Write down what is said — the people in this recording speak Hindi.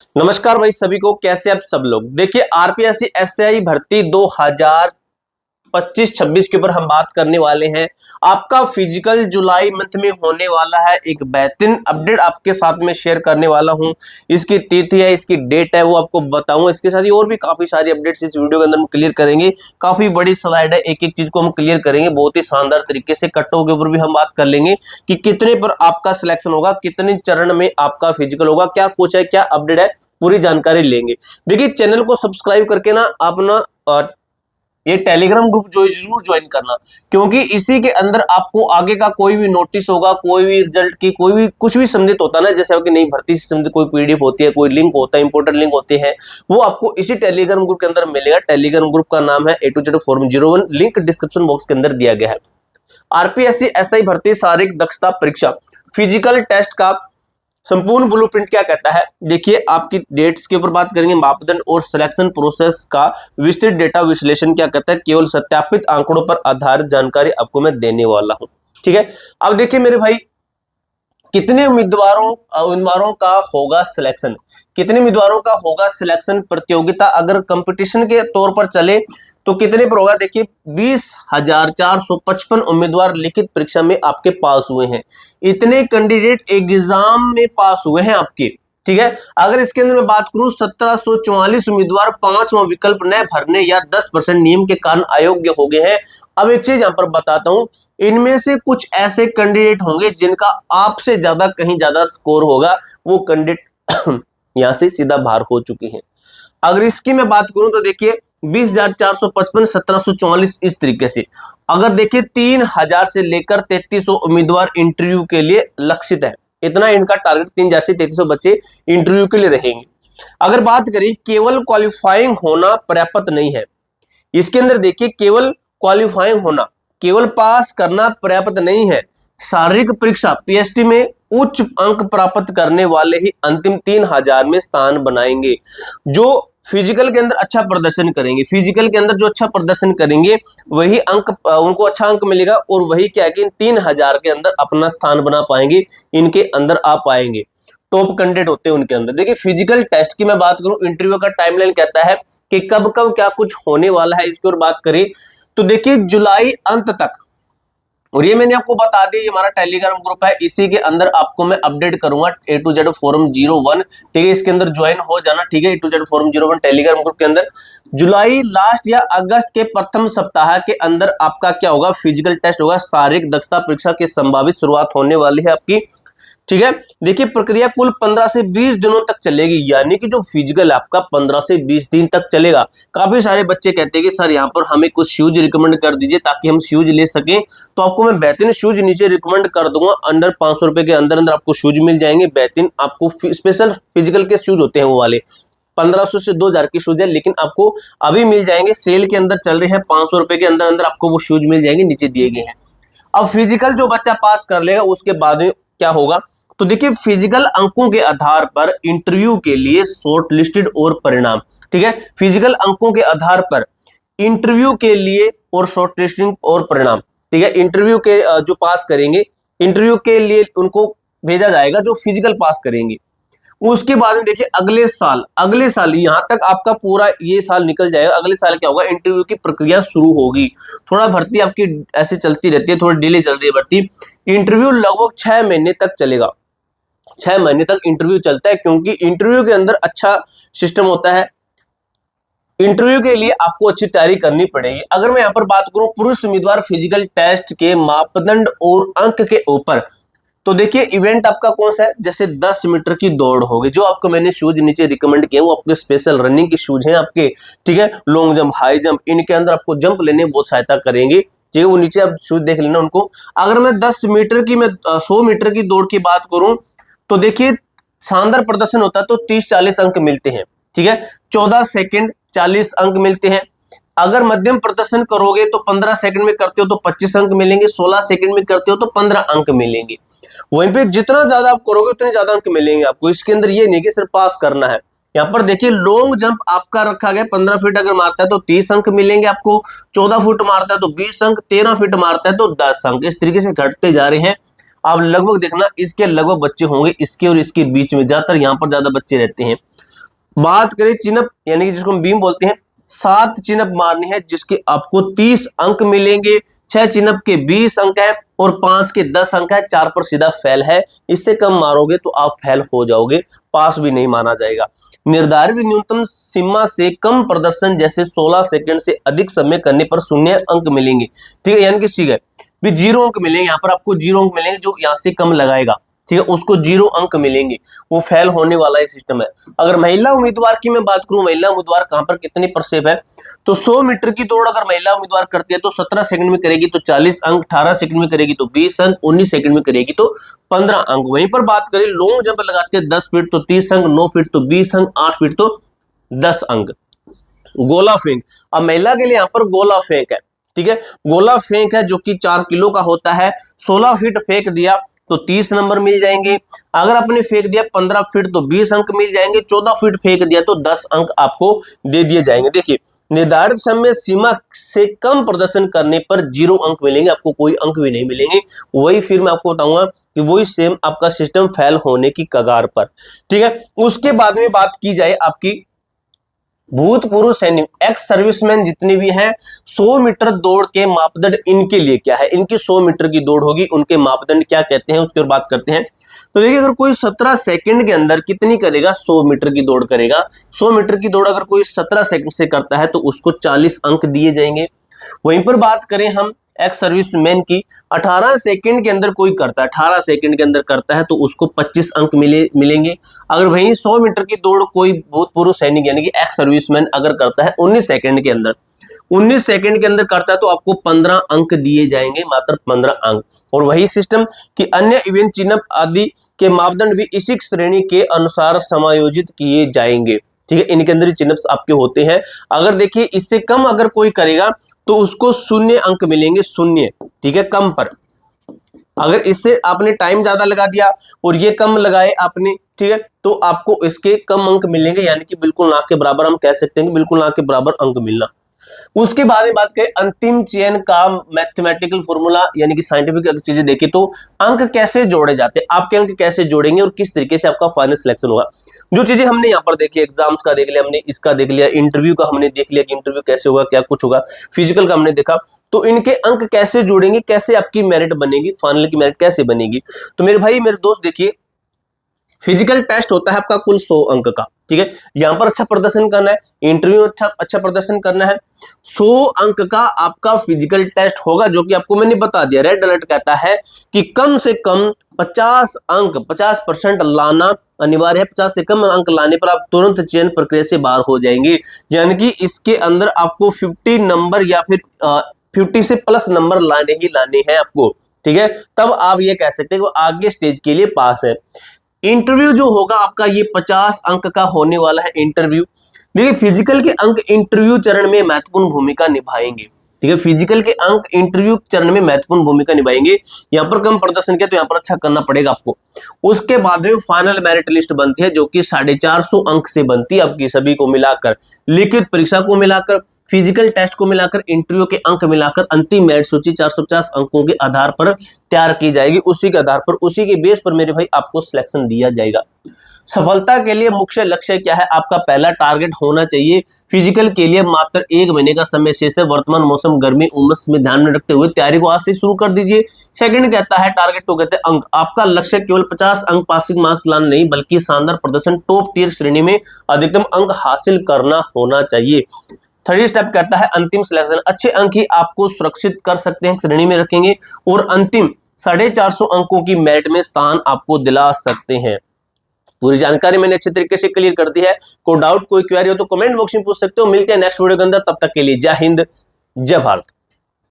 नमस्कार भाई सभी को, कैसे आप सब लोग। देखिए आरपीएससी एसआई भर्ती 2025-26 के ऊपर हम बात करने वाले हैं। आपका फिजिकल जुलाई मंथ में होने वाला है। एक बेहतरीन अपडेट आपके साथ में शेयर करने वाला हूं। इसकी तिथि है, इसकी डेट है, वो आपको बताऊंगा। इसके साथ ही और भी काफी सारी अपडेट्स इस वीडियो के अंदर हम क्लियर करेंगे। काफी बड़ी स्लाइड है, एक एक चीज को हम क्लियर करेंगे बहुत ही शानदार तरीके से। कटों के ऊपर भी हम बात कर लेंगे कि कितने पर आपका सिलेक्शन होगा, कितने चरण में आपका फिजिकल होगा, क्या कुछ है, क्या अपडेट है, पूरी जानकारी लेंगे। देखिए चैनल को सब्सक्राइब करके ना अपना ये टेलीग्राम ग्रुप जो जरूर ज्वाइन करना, क्योंकि इसी के अंदर आपको आगे का कोई भी नोटिस होगा, कोई भी रिजल्ट की कोई भी कुछ भी संबंधित होता है ना, जैसे कि नई भर्ती से संबंधित कोई पीडीएफ होती है, कोई लिंक होता है, इंपोर्टेंट लिंक होते हैं, वो आपको इसी टेलीग्राम ग्रुप के अंदर मिलेगा। टेलीग्राम ग्रुप का नाम है A2Z form 01, link description box के अंदर दिया गया है। आरपीएससी एसआई भर्ती शारीरिक दक्षता परीक्षा फिजिकल टेस्ट का संपूर्ण ब्लूप्रिंट क्या कहता है। देखिए आपकी डेट्स के ऊपर बात करेंगे, मापदंड और सिलेक्शन प्रोसेस का विस्तृत डेटा विश्लेषण क्या कहता है। केवल सत्यापित आंकड़ों पर आधारित जानकारी आपको मैं देने वाला हूं, ठीक है। अब देखिए मेरे भाई, कितने उम्मीदवारों का होगा सिलेक्शन, कितने उम्मीदवारों का होगा सिलेक्शन। प्रतियोगिता अगर कंपटीशन के तौर पर चले तो कितने पर होगा। देखिए 20,455 उम्मीदवार लिखित परीक्षा में आपके पास हुए हैं। इतने कैंडिडेट एग्जाम में पास हुए हैं आपके, ठीक है। अगर इसके अंदर मैं बात करूं 1744 उम्मीदवार पांचवा विकल्प न भरने या 10% नियम के कारण अयोग्य हो गए हैं। अब एक चीज यहां पर बताता हूं, इनमें से कुछ ऐसे कैंडिडेट होंगे जिनका आपसे ज्यादा कहीं ज्यादा स्कोर होगा, वो कैंडिडेट यहां से सीधा बाहर हो चुके हैं। अगर इसकी मैं बात करूं तो देखिए 20,455 1744 इस तरीके से। अगर देखिए 3,000 से लेकर 3300 उम्मीदवार इंटरव्यू के लिए लक्षित है। इतना इनका टारगेट, 3,000 से 3300 बच्चे इंटरव्यू के लिए रहेंगे। अगर बात करें केवल क्वालिफाइंग होना पर्याप्त नहीं है, इसके अंदर देखिए केवल क्वालिफाइंग होना, केवल पास करना पर्याप्त नहीं है। शारीरिक परीक्षा पीएसटी में उच्च अंक प्राप्त करने वाले ही अंतिम 3,000 में स्थान बनाएंगे। जो फिजिकल के अंदर अच्छा प्रदर्शन करेंगे, फिजिकल के अंदर जो अच्छा प्रदर्शन करेंगे वही अंक, उनको अच्छा अंक मिलेगा और वही क्या है कि 3,000 के अंदर अपना स्थान बना पाएंगे, इनके अंदर आ पाएंगे। टॉप कैंडिडेट होते हैं उनके अंदर। देखिए फिजिकल टेस्ट की मैं बात करूं, इंटरव्यू का टाइमलाइन कहता है कि कब कब क्या कुछ होने वाला है। इसकी ओर बात करें तो देखिए जुलाई अंत तक, और ये मैंने आपको बता दिया, ये हमारा टेलीग्राम ग्रुप है, इसी के अंदर आपको मैं अपडेट करूंगा। A2Z फॉरम 01, ठीक है, इसके अंदर ज्वाइन हो जाना, ठीक है। A2Z फॉरम 01 टेलीग्राम ग्रुप के अंदर जुलाई लास्ट या अगस्त के प्रथम सप्ताह के अंदर आपका क्या होगा, फिजिकल टेस्ट होगा। शारीरिक दक्षता परीक्षा की संभावित शुरुआत होने वाली है आपकी, ठीक है। देखिए प्रक्रिया कुल 15 से 20 दिनों तक चलेगी, यानी कि जो फिजिकल है आपका 15 से 20 दिन तक चलेगा। काफी सारे बच्चे कहते हैं कि सर यहाँ पर हमें कुछ शूज रिकमेंड कर दीजिए ताकि हम शूज ले सकें, तो आपको मैं बेहतरीन शूज नीचे रिकमेंड कर दूंगा। अंडर 500 रुपए के अंदर अंदर आपको शूज मिल जाएंगे बेहतरीन। आपको स्पेशल फिजिकल के शूज होते हैं वो वाले, 1500 से 2000 के शूज है, लेकिन आपको अभी मिल जाएंगे, सेल के अंदर चल रहे हैं, 500 रुपए के अंदर अंदर आपको वो शूज मिल जाएंगे, नीचे दिए गए हैं। अब फिजिकल जो बच्चा पास कर लेगा उसके बाद में क्या होगा, तो देखिए फिजिकल अंकों के आधार पर इंटरव्यू के लिए शॉर्ट लिस्टेड और परिणाम, ठीक है। फिजिकल अंकों के आधार पर इंटरव्यू के लिए और शॉर्ट लिस्टिंग और परिणाम, ठीक है। इंटरव्यू के जो पास करेंगे, इंटरव्यू के लिए उनको भेजा जाएगा जो फिजिकल पास करेंगे। उसके बाद में देखिए अगले साल यहां तक आपका पूरा ये साल निकल जाएगा। अगले साल क्या होगा, इंटरव्यू की प्रक्रिया शुरू होगी। थोड़ा भर्ती आपकी ऐसे चलती रहती है, थोड़ी डिले चल रही है भर्ती। इंटरव्यू लगभग 6 महीने तक चलेगा, 6 महीने तक इंटरव्यू चलता है, क्योंकि इंटरव्यू के अंदर अच्छा सिस्टम होता है। इंटरव्यू के लिए आपको अच्छी तैयारी करनी पड़ेगी। अगर मैं यहाँ पर बात करूं पुरुष उम्मीदवार फिजिकल टेस्ट के मापदंड और अंक के ऊपर, तो देखिए इवेंट आपका कौन सा है, जैसे 10 मीटर की दौड़ होगी, जो आपको मैंने शूज नीचे रिकमेंड किए वो आपके स्पेशल रनिंग के शूज हैं आपके, ठीक है। लॉन्ग जंप, हाई जंप, इनके अंदर आपको जंप लेने में बहुत सहायता करेंगे, ठीक है। वो नीचे आप शूज देख लेना उनको। अगर मैं 10 मीटर की, मैं 100 मीटर की दौड़ की बात करूं तो देखिए शानदार प्रदर्शन होता है तो 30-40 अंक मिलते हैं, ठीक है। 14 सेकंड 40 अंक मिलते हैं। अगर मध्यम प्रदर्शन करोगे तो 15 सेकंड में करते हो तो 25 अंक मिलेंगे, 16 सेकंड में करते हो तो 15 अंक मिलेंगे। वहीं पे जितना ज्यादा आप करोगे उतने ज्यादा अंक मिलेंगे आपको। इसके अंदर ये नहीं कि सिर्फ पास करना है। यहाँ पर देखिए लॉन्ग जंप आपका रखा गया 15 फीट अगर मारता है तो 30 अंक मिलेंगे आपको, 14 फुट मारता है तो 20 अंक, 13 फीट मारता है तो 10 अंक। इस तरीके से घटते जा रहे हैं। आप लगभग देखना इसके लगभग बच्चे होंगे इसके और इसके बीच में, ज्यादातर यहाँ पर ज्यादा बच्चे रहते हैं। बात करें चिनअप यानी कि जिसको हम बीम बोलते हैं, 7 चिनअप मारने हैं जिसके आपको 30 अंक मिलेंगे। 6 चिनअप के 20 अंक है और 5 के 10 अंक है। 4 पर सीधा फेल है, इससे कम मारोगे तो आप फेल हो जाओगे, पास भी नहीं माना जाएगा। निर्धारित न्यूनतम सीमा से कम प्रदर्शन जैसे 16 सेकंड से अधिक समय करने पर 0 अंक मिलेंगे। ठीक है, यानी कि ठीक है भी 0 अंक मिलेंगे, यहाँ पर आपको 0 अंक मिलेंगे जो यहाँ से कम लगाएगा। ठीक है, उसको 0 अंक मिलेंगे, वो फेल होने वाला ही सिस्टम है। अगर महिला उम्मीदवार की मैं बात करूं, महिला उम्मीदवार कहां पर कितने परसेंट है, तो 100 मीटर की दौड़ अगर महिला उम्मीदवार करती है तो 17 सेकंड में करेगी तो 40 अंक, 18 सेकंड में करेगी तो 20 अंक, 19 सेकंड में करेगी तो 15 अंक। वहीं पर बात करें लॉन्ग जंप लगाती है 10 फीट तो 30 अंक, 9 फीट तो 20 अंक, 8 फीट तो 10 अंक। गोला फेंक, अब महिला के लिए यहाँ पर गोला फेंक है। ठीक है, गोला फेंक है जो कि 4 किलो का होता है। 16 फीट फेंक दिया तो 30 नंबर मिल जाएंगे। अगर आपने फेंक दिया 15 फीट तो 20 अंक मिल जाएंगे। 14 फीट फेंक दिया तो 10 अंक आपको दे दिए जाएंगे। देखिए, निर्धारित समय सीमा से कम प्रदर्शन करने पर 0 अंक मिलेंगे, आपको कोई अंक भी नहीं मिलेंगे। वही फिर मैं आपको बताऊंगा कि वही सेम आपका सिस्टम फेल होने की कगार पर। ठीक है, उसके बाद में बात की जाए आपकी भूतपूर्व सैनिक, एक्स सर्विसमैन जितने भी हैं, 100 मीटर दौड़ के मापदंड इनके लिए क्या है, इनकी 100 मीटर की दौड़ होगी, उनके मापदंड क्या कहते हैं उसकी और बात करते हैं। तो देखिए, अगर कोई 17 सेकंड के अंदर कितनी करेगा, 100 मीटर की दौड़ करेगा। 100 मीटर की दौड़ अगर कोई 17 सेकंड से करता है तो उसको 40 अंक दिए जाएंगे। वहीं पर बात करें हम एक्स सर्विसमैन की, 18 सेकंड के अंदर कोई करता है, 18 सेकंड के अंदर करता है तो उसको 25 अंक मिलेंगे। अगर वहीं 100 मीटर की दौड़ कोई भूतपूर्व सैनिक यानी कि एक्स सर्विसमैन अगर करता है 19 सेकंड के अंदर, 19 सेकंड के अंदर करता है तो आपको 15 अंक दिए जाएंगे, मात्र 15 अंक। और वही सिस्टम कि अन्य इवेंट चिन्ह आदि के मापदंड भी इसी श्रेणी के अनुसार समायोजित किए जाएंगे। ठीक है, इनके अंदर चिन्ह आपके होते हैं। अगर देखिए इससे कम अगर कोई करेगा तो उसको 0 अंक मिलेंगे, 0। ठीक है, कम पर अगर इससे आपने टाइम ज्यादा लगा दिया और ये कम लगाए आपने, ठीक है, तो आपको इसके कम अंक मिलेंगे, यानी कि बिल्कुल ना के बराबर हम कह सकते हैं कि बिल्कुल ना के बराबर अंक मिलना। उसके बाद में बात करें अंतिम चयन का मैथमेटिकल फॉर्मूला यानी कि साइंटिफिक अगर चीजें देखें तो अंक कैसे जोड़े जाते हैं, आपके अंक कैसे जोड़ेंगे और किस तरीके से आपका फाइनल सिलेक्शन होगा। जो चीजें हमने यहाँ पर देखी, एग्जाम्स का देख लिया हमने, इसका देख लिया, इंटरव्यू का हमने देख लिया कि इंटरव्यू कैसे होगा, क्या कुछ होगा, फिजिकल का हमने देखा, तो इनके अंक कैसे जोड़ेंगे, कैसे आपकी मेरिट बनेगी, फाइनल की मेरिट कैसे बनेगी। तो मेरे भाई मेरे दोस्त देखिए, फिजिकल टेस्ट होता है आपका कुल 100 अंक का। ठीक है, यहां पर अच्छा प्रदर्शन करना है, इंटरव्यू अच्छा प्रदर्शन करना है, 100 अंक का आपका फिजिकल टेस्ट होगा, जो कि आपको मैंने बता दिया। रेड अलर्ट कहता है कि कम से कम 50 अंक 50% लाना अनिवार्य है। 50 से कम अंक लाने पर आप तुरंत चयन प्रक्रिया से बाहर हो जाएंगे, यानी कि इसके अंदर आपको 50 नंबर या फिर 50 से प्लस नंबर लाने ही लाने हैं आपको। ठीक है, तब आप ये कह सकते हैं कि आगे स्टेज के लिए पास है। इंटरव्यू जो होगा आपका ये 50 अंक का होने वाला है इंटरव्यू। देखिए, फिजिकल के अंक इंटरव्यू चरण में महत्वपूर्ण भूमिका निभाएंगे। ठीक है, फिजिकल के अंक इंटरव्यू चरण में महत्वपूर्ण भूमिका निभाएंगे। यहाँ पर कम प्रदर्शन किया तो यहाँ पर अच्छा करना पड़ेगा आपको। उसके बाद में फाइनल मेरिट लिस्ट बनती है जो कि 450 अंक से बनती है आपकी, सभी को मिलाकर, लिखित परीक्षा को मिलाकर, फिजिकल टेस्ट को मिलाकर, इंटरव्यू के अंक मिलाकर अंतिम मेरिट सूची 450 अंकों के आधार पर तैयार की जाएगी। उसी के आधार पर, उसी के बेस पर मेरे भाई आपको सिलेक्शन दिया जाएगा। सफलता के लिए मुख्य लक्ष्य क्या है, आपका पहला टारगेट होना चाहिए फिजिकल के लिए मात्र 1 महीने का समय शेष है। वर्तमान मौसम गर्मी उमस में ध्यान में रखते हुए तैयारी को आज से शुरू कर दीजिए। सेकंड कहता है टारगेट तो कहते हैं अंक, आपका लक्ष्य केवल 50 अंक पासिंग मार्क्स लाना नहीं बल्कि शानदार प्रदर्शन टॉप टियर श्रेणी में अधिकतम अंक हासिल करना होना चाहिए। थर्ड स्टेप कहता है अंतिम सिलेक्शन, अच्छे अंक ही आपको सुरक्षित कर सकते हैं, श्रेणी में रखेंगे और अंतिम 450 अंकों की मेरिट में स्थान आपको दिला सकते हैं। पूरी जानकारी मैंने अच्छे तरीके से क्लियर कर दी है। कोई डाउट कोई क्वेरी हो तो कमेंट बॉक्स में पूछ सकते हो। मिलते हैं नेक्स्ट वीडियो के अंदर, तब तक के लिए जय हिंद जय भारत।